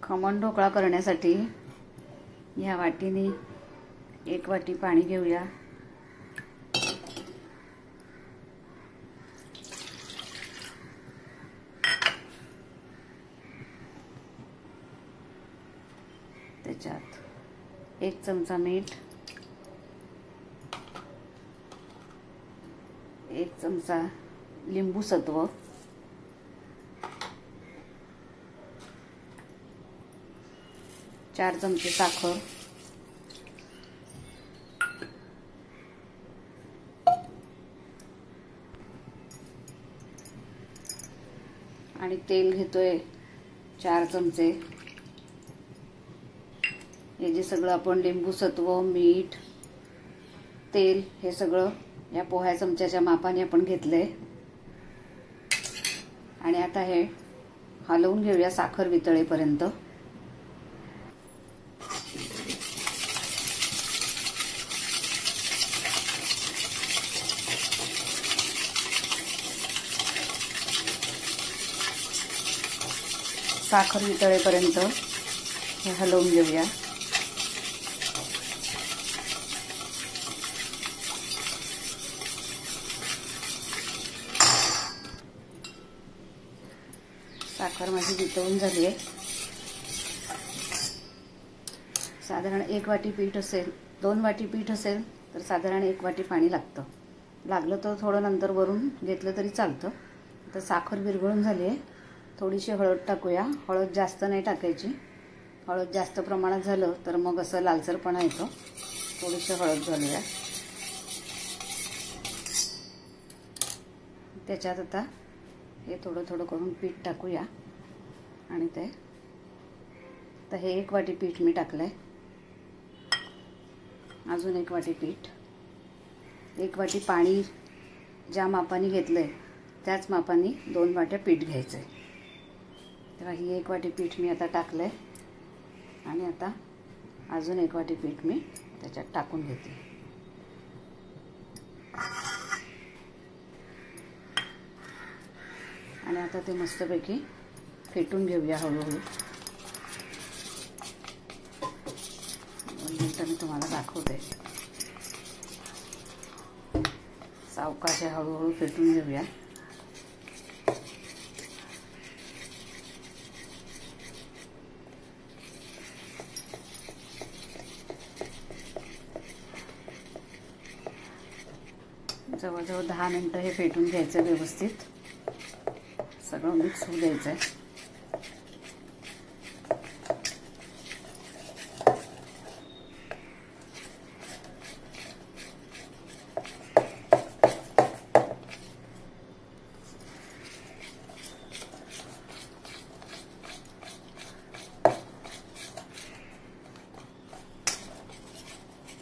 खमण ढोकळा करण्यासाठी या वाटीने 1 वाटी पाणी घेऊया। त्याच्यात 1 चमचा मीठ, 1 चमचा लिंबू सत्व, 4 चमचे साखर, आणि तेल घेतोय 4 चमचे। हे जे सगळं आपण लिंबू सत्व, मीठ, तेल हे सगळं या पोह्या चमच्याच्या मापाने आपण घेतलंय। आणि आता हे हलवून घेऊया साखर वितळेपर्यंत। साखर वितळेपर्यंत हे हलवून घेऊया। साखर माझी वितळून झाली आहे। साधारण 1 वाटी पीठ असेल, 2 वाटी पीठ असेल तर साधारण 1 वाटी पाणी लागतं। लागलं तर थोडं नंतर वरून घेतलं तरी चालतं। तर साखर विरघळून झाली आहे। थोडीशी हळद टाकूया। हळद जास्त नाही टाकायची, हळद जास्त प्रमाणात झालं तर मग असं लालसरपणा येतो। थोडीशी हळद घालूया। त्याच्यात आता हे थोडं थोडं करून पीठ टाकूया आणि ते तर हे 1 वाटी पीठ मी टाकलंय। अजून 1 वाटी पीठ, 1 वाटी पाणी ज्या मापाने घेतलंय त्याच मापाने 2 वाट्या पीठ घ्यायचंय। तर ही 1 वाटी पीठ मी आता टाकलंय आणि आता अजून 1 वाटी पीठ मी त्याच्यात टाकून घेते। आणि आता ते मस्तपैकी फेटून घेऊया हळूहळू। नंतर मी तुम्हाला दाखवते। सावकाश हळूहळू फेटून घेऊया। जवळजवळ 10 मिनिटं हे फेटून घ्यायचं व्यवस्थित। सगळं मिक्स होऊ द्यायचं आहे।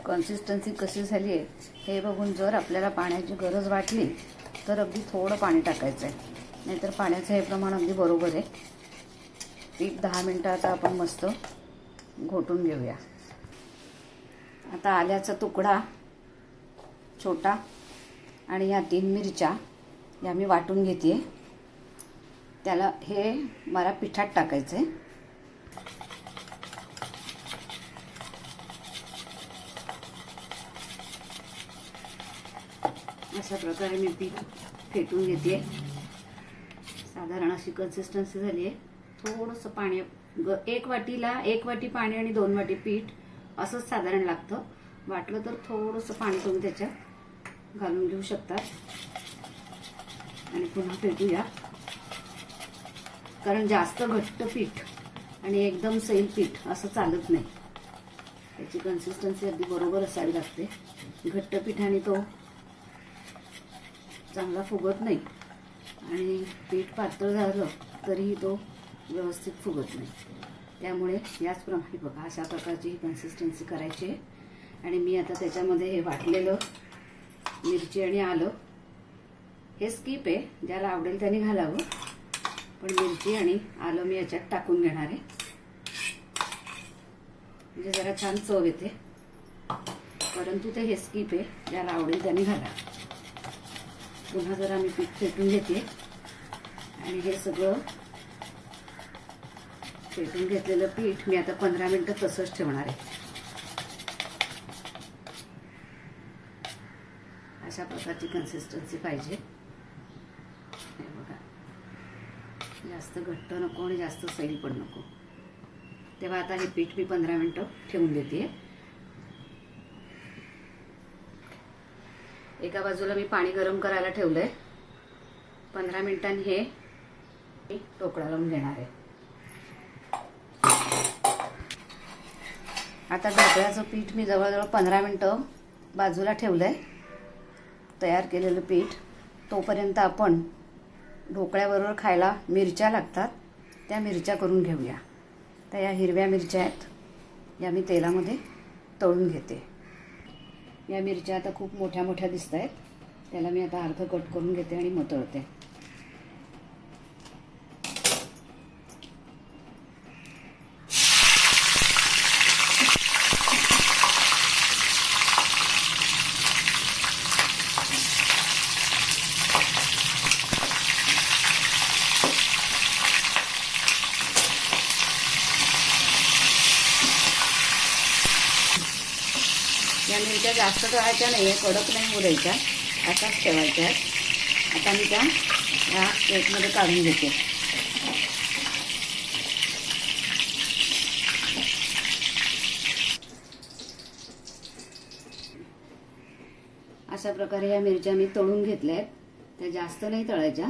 कन्सिस्टन्सी कशी झाली आहे हे बघून जर आपल्याला पाण्याची गरज वाटली तर अगदी थोडं पाणी टाकायचं आहे, नाहीतर पाण्याचं हे प्रमाण अगदी बरोबर आहे। पीठ 10 मिनिटं आता आपण मस्त घोटून घेऊया। आता आल्याचा तुकडा छोटा आणि या 3 मिरच्या या मी वाटून घेते। त्याला हे मला पिठात टाकायचं आहे। अशा प्रकारे मी पीठ फेटून घेते। साधारण अशी कन्सिस्टन्सी झाली आहे। थोडंसं पाणी 1 वाटीला 1 वाटी पाणी आणि 2 वाटी पीठ असंच साधारण लागतं। वाटलं तर थोडंसं पाणी तुम्ही त्याच्यात घालून घेऊ शकता। आणि पुन्हा फेटूया, कारण जास्त घट्ट पीठ आणि एकदम सैल पीठ असं चालत नाही। त्याची कन्सिस्टन्सी अगदी बरोबर असावी लागते। घट्ट पिठाने तो चांगला फुगत नाही आणि पीठ पातळ झालं तरीही तो व्यवस्थित फुगत नाही। त्यामुळे याचप्रमाणे बघा अशा प्रकारची कन्सिस्टन्सी करायची आहे। आणि मी आता त्याच्यामध्ये हे वाटलेलं मिरची आणि आलं हे स्किप आहे, ज्याला आवडेल त्याने घालावं, पण मिरची आणि आलं मी याच्यात टाकून घेणार आहे, म्हणजे जरा छान चव येते। परंतु ते हे स्किप आहे, ज्याला आवडेल त्याने घाला। पुन्हा जरा मी पीठ फेटून घेते आणि हे सगळं फेटून घेतलेलं पीठ मी आता 15 मिनिटं तसंच ठेवणार आहे. अशा प्रकारची कन्सिस्टन्सी पाहिजे. हे बघा, जास्त घट्ट नको आणि जास्त सैल पण नको. तेव्हा आता हे पीठ मी 15 मिनिटं ठेवून देते. एका बाजूला मी पाणी गरम करायला ठेवलंय. 15 मिनिटांनी हे ढोकळा लावून घेणार आहे. आता ढोकळ्याचं पीठ मी जवळजवळ 15 मिनिटं बाजूला ठेवलंय. तयार केलेलं पीठ. तोपर्यंत आपण ढोकळ्याबरोबर खायला मिरच्या लागतात, त्या मिरच्या करून घेऊया. तर या हिरव्या मिरच्या आहेत, या मी तेलामध्ये तळून घेते. या मिरच्या आता खूप मोठ्या मोठ्या दिसत आहेत. त्याला मी आता अर्ध कट करून घेते आणि मग तळते. या मिरच्या जास्त तळायच्या नाही आहे, कडक नाही होऊ द्यायच्या, अशाच ठेवायच्या आहेत. आता मी त्या ह्या प्लेटमध्ये काढून घेते. अशा प्रकारे या मिरच्या मी तळून घेतल्या आहेत. त्या जास्त नाही तळायच्या,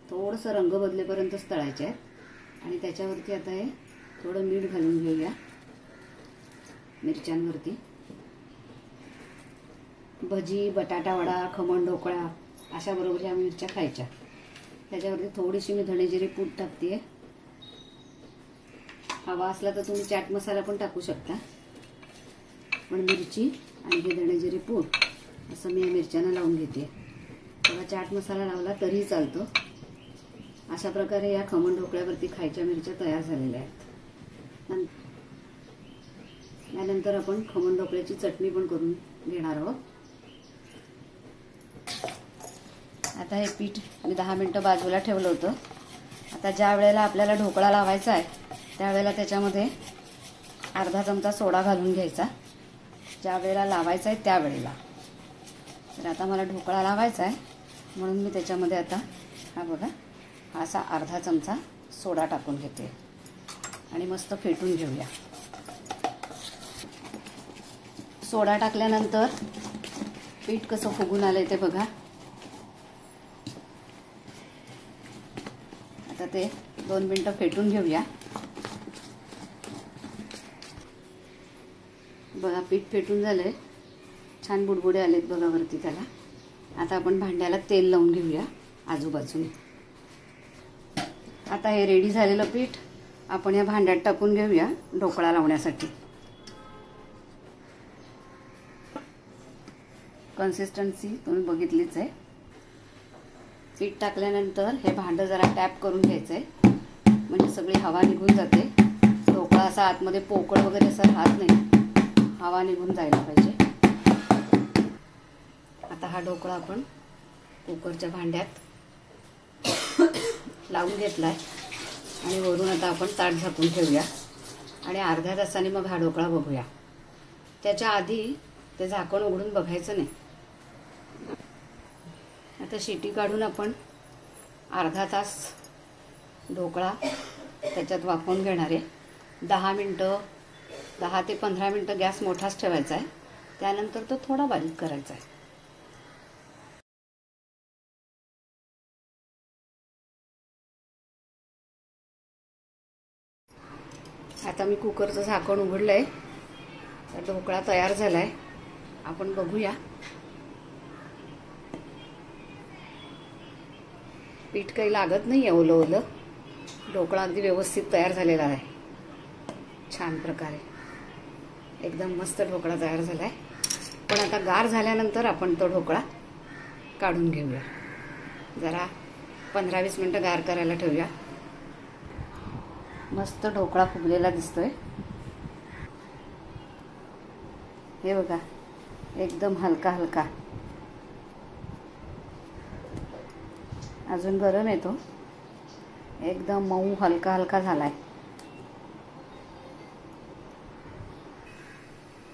थोडंसं रंग बदलेपर्यंतच तळायच्या आहेत. आणि त्याच्यावरती आता हे थोडं मीठ घालून घेऊया मिरच्यांवरती. भजी, बटाटा वडा, खमण ढोकळा अशा बरोबर ह्या मिरच्या खायच्या. त्याच्यावरती थोडीशी मी धणेजिरे पूड टाकते. हवा असला तर तुम्ही चाट मसाला पण टाकू शकता, पण मिरची आणि हे धणेजिरे पूड असं मी या मिरच्यांना लावून घेते. तेव्हा चाट मसाला लावला तरीही चालतो. अशा प्रकारे या खमण ढोकळ्यावरती खायच्या मिरच्या तयार झालेल्या आहेत. यानंतर आपण खमण ढोकळ्याची चटणी पण करून घेणार आहोत. आता हे पीठ मी 10 मिनिटं बाजूला ठेवलं होतं. आता ज्या वेळेला आपल्याला ढोकळा लावायचा आहे त्यावेळेला त्याच्यामध्ये अर्धा चमचा सोडा घालून घ्यायचा. ज्या वेळेला लावायचा आहे त्यावेळेला. तर आता मला ढोकळा लावायचा आहे म्हणून मी त्याच्यामध्ये आता हा बघा असा अर्धा चमचा सोडा टाकून घेते आणि मस्त फेटून घेऊया. सोडा टाकल्यानंतर पीठ कसं फुगून आलंय ते बघा. आता ते 2 मिनिटं फेटून घेऊया. बघा पीठ फेटून झालंय, छान बुडबुडे आलेत बघा वरती त्याला. आता आपण भांड्याला तेल लावून घेऊया आजूबाजूने. आता हे रेडी झालेलं पीठ आपण या भांड्यात टाकून घेऊया ढोकळा लावण्यासाठी. कन्सिस्टन्सी तुम्ही बघितलीच आहे. पीठ टाकल्यानंतर हे भांडं जरा टॅप करून घ्यायचं आहे, म्हणजे सगळी हवा निघून जाते. ढोकळा असा आतमध्ये पोकळ वगैरे असा राहत नाही, हवा निघून जायला पाहिजे. आता हा ढोकळा आपण कुकरच्या भांड्यात लावून घेतलाय आणि वरून आता आपण ताट झाकून ठेवूया आणि अर्ध्या तासाने मग हा ढोकळा बघूया. त्याच्या आधी ते झाकण उघडून बघायचं नाही. आता शिटी काढून आपण अर्धा तास ढोकळा त्याच्यात वाफवून घेणार आहे. 10 मिनिटं 10 ते 15 मिनिटं गॅस मोठाच ठेवायचा आहे. त्यानंतर तो थोडा बारीक करायचा आहे. आता मी कुकरचं झाकण उघडलंय. तर ढोकळा तयार झालाय, आपण बघूया. पीठ काही लागत नाही आहे ओलं ओलं. ढोकळा अगदी व्यवस्थित तयार झालेला आहे, छान प्रकारे एकदम मस्त ढोकळा तयार झालाय. पण आता गार झाल्यानंतर आपण तो ढोकळा काढून घेऊया. जरा 15-20 मिनिटं गार करायला ठेवूया. मस्त ढोकळा फुगलेला दिसतोय. हे बघा एकदम हलका हलका, अजून गरम येतो. एकदम मऊ हलका हलका झालाय.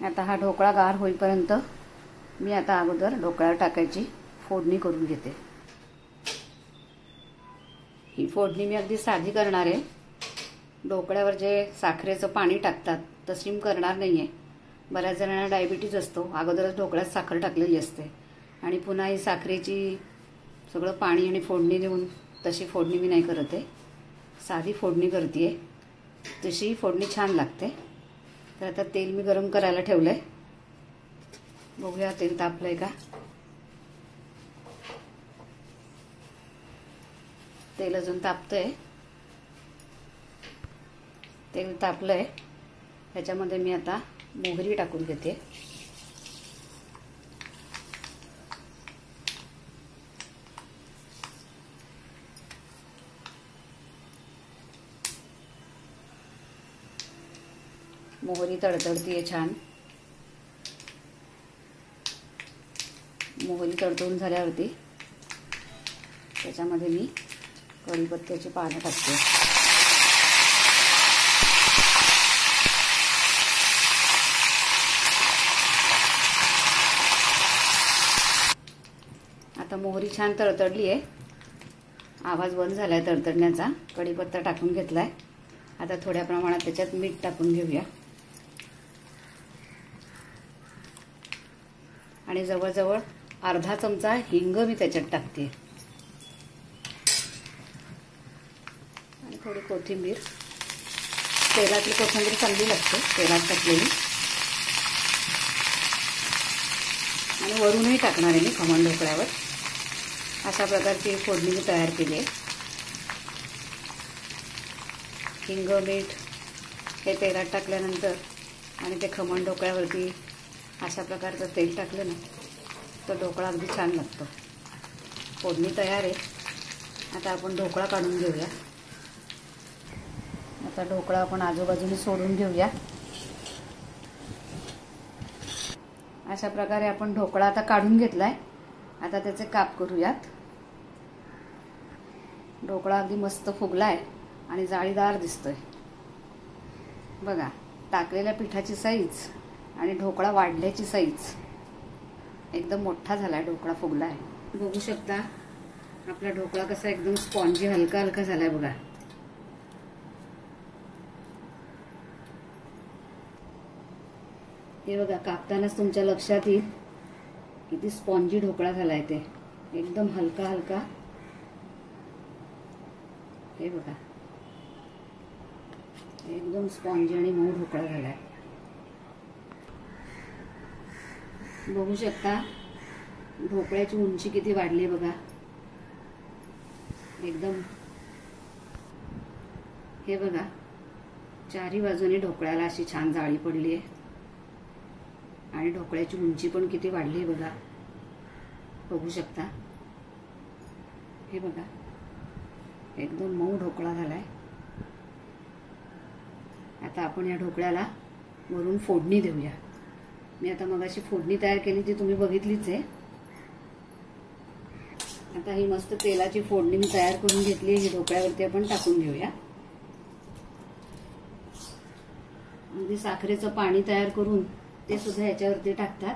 आता हा ढोकळा गार होईपर्यंत मी आता अगोदर ढोकळ्यावर टाकायची फोडणी करून घेते. ही फोडणी मी अगदी साधी करणार आहे. ढोकळ्यावर जे साखरेचं पाणी टाकतात तशी मी करणार नाही आहे. बऱ्याच जणांना डायबिटीज असतो, अगोदरच ढोकळ्यात साखर टाकलेली असते आणि पुन्हा ही साखरेची सगळं पाणी आणि फोडणी देऊन तशी फोडणी मी नाही करत आहे. साधी फोडणी करते आहे, तशी फोडणी छान लागते. तर आता तेल मी गरम करायला ठेवलं आहे. बघूया तेल तापलं आहे का. तेल अजून तापतं आहे. तेल तापलं आहे. त्याच्यामध्ये मी आता मोहरी टाकून घेते. मोहरी तडतडतीये छान. मोहरी तडतडून झाल्यावरती त्याच्यामध्ये मी कढीपत्त्याची पानं टाकते. आता मोहरी छान तडतडली आहे. आवाज बंद झालाय तडतडण्याचा. कढीपत्ता टाकून घेतलाय. आता थोड्या प्रमाणात त्याच्यात मीठ टाकून घेऊया आणि जवळजवळ अर्धा चमचा हिंग मी त्याच्यात टाकते आणि थोडी कोथिंबीर. तेलातली कोथिंबीर चांगली लागते तेलात टाकलेली. आणि वरूनही टाकणार आहे मी खमण ढोकळ्यावर. अशा प्रकारची फोडणी मी तयार केली आहे. हिंग मीठ हे तेलात टाकल्यानंतर आणि ते खमण ढोकळ्यावरती अशा प्रकारचं तेल टाकलं ना तर ढोकळा अगदी छान लागतो. फोडणी तयार आहे. आता आपण ढोकळा काढून घेऊया. आता ढोकळा आपण आजूबाजूने सोडून घेऊया. अशा प्रकारे आपण ढोकळा आता काढून घेतलाय. आता त्याचे काप करूयात. ढोकळा अगदी मस्त फुगलाय आणि जाळीदार दिसतोय. बघा, टाकलेल्या पिठाची साईज आणि ढोकळा वाढल्याची साईज एकदम मोठा झालाय. ढोकळा फुगलाय. बघू शकता आपला ढोकळा कसा एकदम स्पॉन्जी हलका हलका झालाय बघा. हे बघा, कापतानाच तुमच्या लक्षात येईल किती स्पॉन्जी ढोकळा झालाय. ते एकदम हलका हलका. हे बघा, एकदम स्पॉन्जी आणि मऊ ढोकळा झालाय. बघू शकता ढोकळ्याची उंची किती वाढली बघा. एकदम हे बघा, चारी बाजूने ढोकळ्याला अशी छान जाळी पडली आहे आणि ढोकळ्याची उंची पण किती वाढली बघा. बघू शकता. हे बघा, एकदम मऊ ढोकळा झालाय. आता आपण या ढोकळ्याला वरून फोडणी देऊया. मी आता मगाशी फोडणी तयार केली ती तुम्ही बघितलीच आहे. आता ही मस्त तेलाची फोडणी मी तयार करून घेतली. ही ढोकळ्यावरती आपण टाकून घेऊया. म्हणजे साखरेचं पाणी तयार करून ते सुद्धा याच्यावरती टाकतात,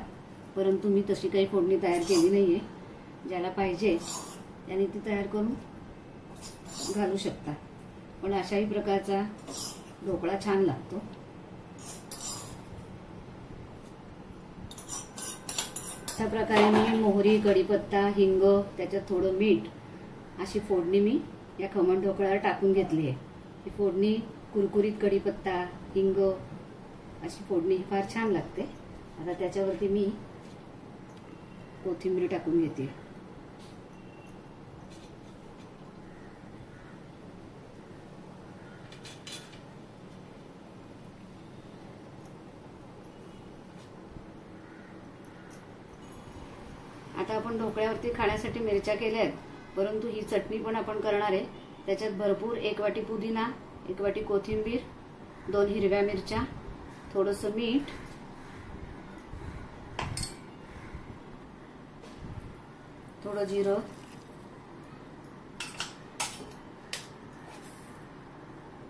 परंतु मी तशी काही फोडणी तयार केली नाहीये. ज्याला पाहिजे त्याने ती तयार करून घालू शकता. पण अशाही प्रकारचा ढोकळा छान लागतो. अशा प्रकारे मी मोहरी, कढीपत्ता, हिंग, त्याच्यात थोडं मीठ अशी फोडणी मी या खमण ढोकळ्यावर टाकून घेतली आहे. ही फोडणी कुरकुरीत कढीपत्ता, हिंग अशी फोडणी फार छान लागते. आता त्याच्यावरती मी कोथिंबीर टाकून घेते. आता आपण ढोकळ्यावरती खाण्यासाठी मिरच्या केल्या आहेत, परंतु ही चटणी पण आपण करणार आहे. त्याच्यात भरपूर 1 वाटी पुदिना, 1 वाटी कोथिंबीर, 2 हिरव्या मिरच्या, थोडंसं मीठ, थोडं जिरं,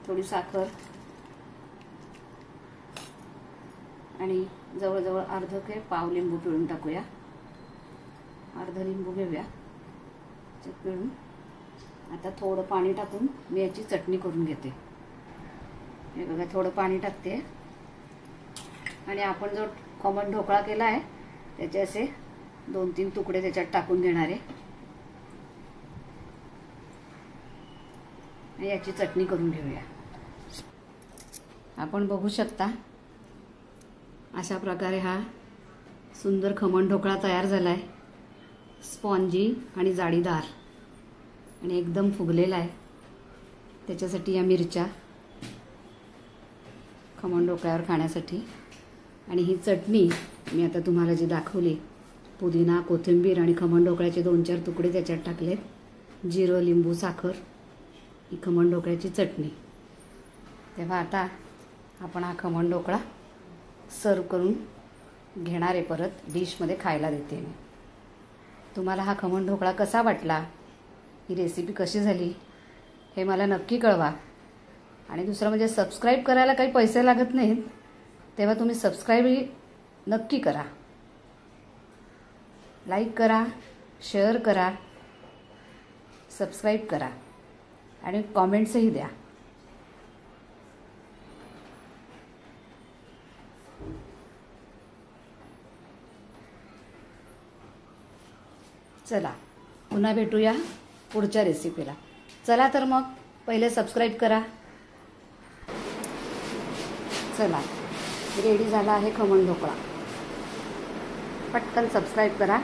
थोडी साखर आणि जवळजवळ अर्ध ते पाव लिंबू पिळून टाकूया. अर्ध लिंबू घेऊया त्याच्यात पिळून. आता थोडं पाणी टाकून मी याची चटणी करून घेते. हे बघा, थोडं पाणी टाकते आणि आपण जो खमण ढोकळा केला आहे त्याचे असे 2-3 तुकडे त्याच्यात टाकून घेणार आहे आणि याची चटणी करून घेऊया. आपण बघू शकता अशा प्रकारे हा सुंदर खमण ढोकळा तयार झाला आहे. स्पॉन्जी आणि जाळीदार आणि एकदम फुगलेला आहे. त्याच्यासाठी या मिरच्या खमण ढोकळ्यावर खाण्यासाठी. आणि ही चटणी मी आता तुम्हाला जी दाखवली, पुदिना, कोथिंबीर आणि खमण ढोकळ्याचे 2-4 तुकडे त्याच्यात टाकलेत. जिरं, लिंबू, साखर, ही खमण ढोकळ्याची चटणी. तेव्हा आता आपण हा खमण ढोकळा सर्व करून घेणार आहे. परत डिशमध्ये खायला देते मी. तुम्हाला हा खमण ढोकळा कसा वाटला, ही रेसिपी कशी झाली हे मला नक्की कळवा. आणि दुसरं म्हणजे सबस्क्राईब करायला काही पैसे लागत नाहीत, तेव्हा तुम्ही सबस्क्राईब नक्की करा. लाईक करा, शेअर करा, सबस्क्राईब करा आणि कॉमेंट्सही द्या. चला पुन्हा भेटूया पुढच्या रेसिपीला. चला तर मग पहिले सबस्क्राईब करा. चला, रेडी झाला आहे खमण ढोकळा. पटकन सबस्क्राईब करा.